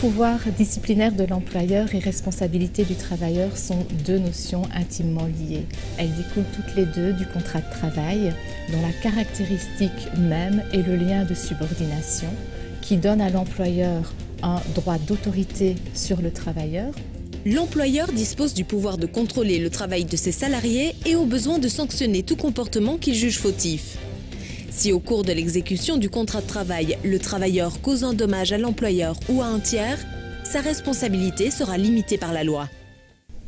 Pouvoir disciplinaire de l'employeur et responsabilité du travailleur sont deux notions intimement liées. Elles découlent toutes les deux du contrat de travail, dont la caractéristique même est le lien de subordination qui donne à l'employeur un droit d'autorité sur le travailleur. L'employeur dispose du pouvoir de contrôler le travail de ses salariés et au besoin de sanctionner tout comportement qu'il juge fautif. Si au cours de l'exécution du contrat de travail, le travailleur cause un dommage à l'employeur ou à un tiers, sa responsabilité sera limitée par la loi.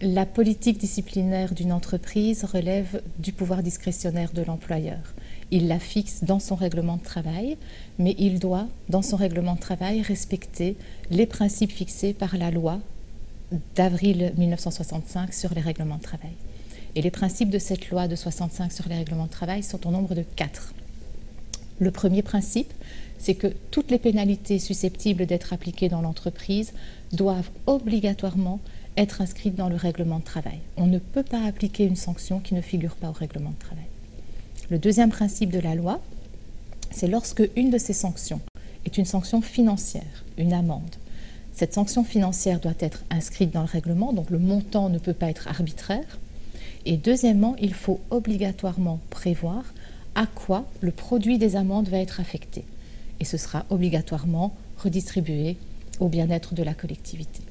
La politique disciplinaire d'une entreprise relève du pouvoir discrétionnaire de l'employeur. Il la fixe dans son règlement de travail, mais il doit, dans son règlement de travail, respecter les principes fixés par la loi d'avril 1965 sur les règlements de travail. Et les principes de cette loi de 65 sur les règlements de travail sont au nombre de 4. Le premier principe, c'est que toutes les pénalités susceptibles d'être appliquées dans l'entreprise doivent obligatoirement être inscrites dans le règlement de travail. On ne peut pas appliquer une sanction qui ne figure pas au règlement de travail. Le deuxième principe de la loi, c'est lorsque une de ces sanctions est une sanction financière, une amende. Cette sanction financière doit être inscrite dans le règlement, donc le montant ne peut pas être arbitraire. Et deuxièmement, il faut obligatoirement prévoir à quoi le produit des amendes va être affecté. Et ce sera obligatoirement redistribué au bien-être de la collectivité.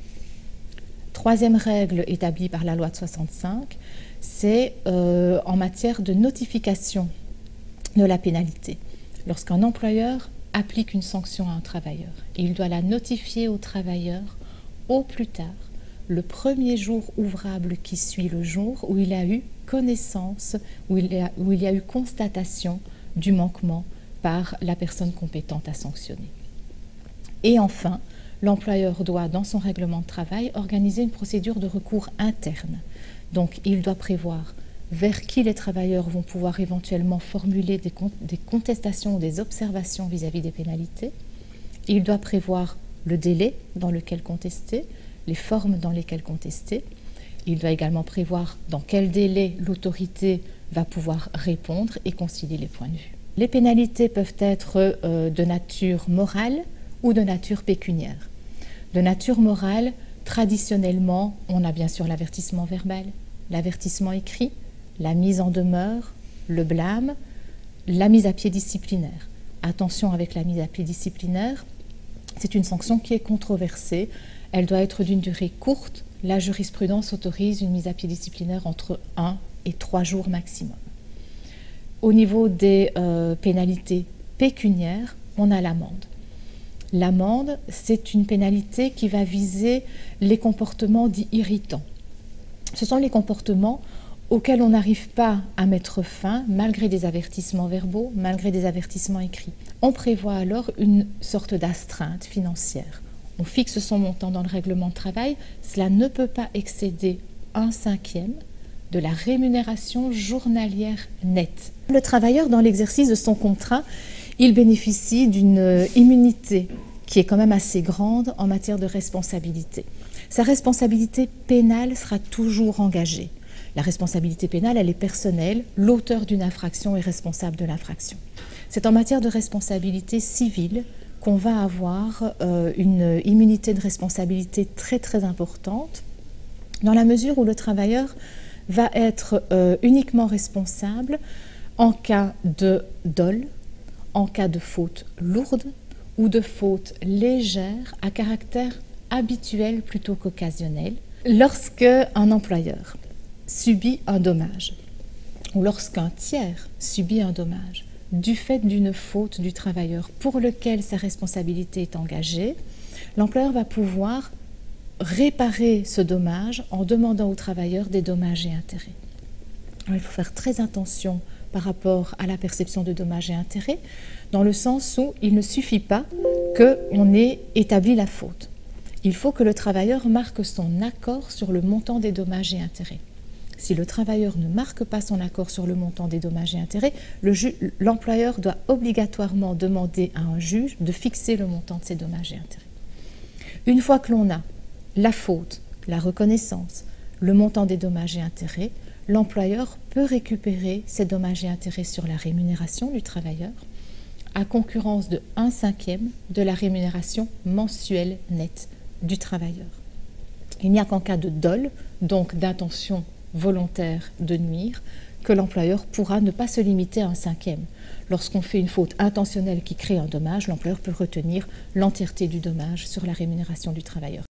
Troisième règle établie par la loi de 65, c'est en matière de notification de la pénalité. Lorsqu'un employeur applique une sanction à un travailleur, il doit la notifier au travailleur au plus tard, le premier jour ouvrable qui suit le jour où il a eu connaissance, où il y a eu constatation du manquement par la personne compétente à sanctionner. Et enfin, l'employeur doit, dans son règlement de travail, organiser une procédure de recours interne. Donc, il doit prévoir vers qui les travailleurs vont pouvoir éventuellement formuler des contestations ou des observations vis-à-vis des pénalités. Il doit prévoir le délai dans lequel contester, les formes dans lesquelles contester. Il doit également prévoir dans quel délai l'autorité va pouvoir répondre et concilier les points de vue. Les pénalités peuvent être de nature morale ou de nature pécuniaire. De nature morale, traditionnellement, on a bien sûr l'avertissement verbal, l'avertissement écrit, la mise en demeure, le blâme, la mise à pied disciplinaire. Attention avec la mise à pied disciplinaire, c'est une sanction qui est controversée. Elle doit être d'une durée courte. La jurisprudence autorise une mise à pied disciplinaire entre 1 et 3 jours maximum. Au niveau des pénalités pécuniaires, on a l'amende. L'amende, c'est une pénalité qui va viser les comportements dits irritants. Ce sont les comportements auxquels on n'arrive pas à mettre fin malgré des avertissements verbaux, malgré des avertissements écrits. On prévoit alors une sorte d'astreinte financière. On fixe son montant dans le règlement de travail. Cela ne peut pas excéder 1/5 de la rémunération journalière nette. Le travailleur, dans l'exercice de son contrat, il bénéficie d'une immunité qui est quand même assez grande en matière de responsabilité. Sa responsabilité pénale sera toujours engagée. La responsabilité pénale, elle est personnelle. L'auteur d'une infraction est responsable de l'infraction. C'est en matière de responsabilité civile qu'on va avoir une immunité de responsabilité très très importante, dans la mesure où le travailleur va être uniquement responsable en cas de dol, en cas de faute lourde ou de faute légère à caractère habituel plutôt qu'occasionnel. Lorsque un employeur subit un dommage ou lorsqu'un tiers subit un dommage du fait d'une faute du travailleur pour lequel sa responsabilité est engagée, l'employeur va pouvoir réparer ce dommage en demandant au travailleur des dommages et intérêts. Alors, il faut faire très attention par rapport à la perception de dommages et intérêts, dans le sens où il ne suffit pas qu'on ait établi la faute. Il faut que le travailleur marque son accord sur le montant des dommages et intérêts. Si le travailleur ne marque pas son accord sur le montant des dommages et intérêts, l'employeur doit obligatoirement demander à un juge de fixer le montant de ces dommages et intérêts. Une fois que l'on a la faute, la reconnaissance, le montant des dommages et intérêts, l'employeur peut récupérer ces dommages et intérêts sur la rémunération du travailleur à concurrence de 1/5 de la rémunération mensuelle nette du travailleur. Il n'y a qu'en cas de dol, donc d'intention volontaire de nuire, que l'employeur pourra ne pas se limiter à un cinquième. Lorsqu'on fait une faute intentionnelle qui crée un dommage, l'employeur peut retenir l'entièreté du dommage sur la rémunération du travailleur.